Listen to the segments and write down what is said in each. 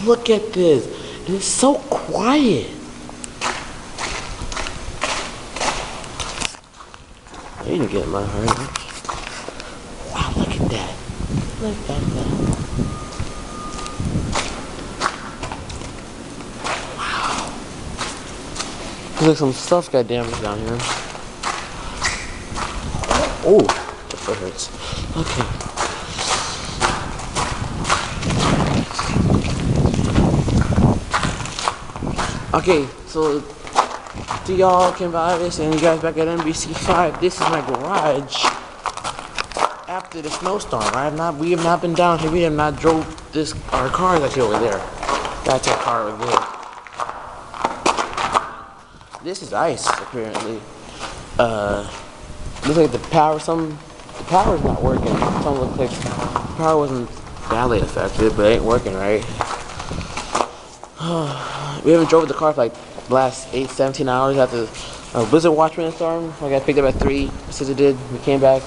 Look at this. And it's so quiet. I need to get my heart. Wow, look at that. Look at that. Wow. There's like some stuff got damaged down here. Oh, the foot hurts. Okay. Okay, so to y'all Ken Vivis and you guys back at NBC5, this is my garage after the snowstorm. We have not been down here. We have not drove our car is actually over there. That's our car over there. This is ice apparently. Looks like the power's not working. Something looks like the power wasn't badly affected, but it ain't working right. We haven't drove the car for like the last 17 hours after a blizzard watch storm. I got picked up at 3, since it did. We came back.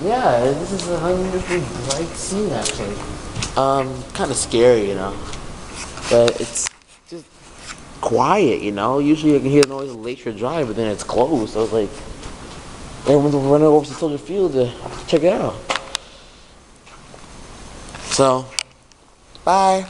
Yeah, this is an unusually bright scene actually. Kind of scary, you know, but it's just quiet, you know. Usually I can hear the noise of Lakeshore Drive, but then it's closed, so it's like everyone's running over to Soldier Field to check it out. So, bye.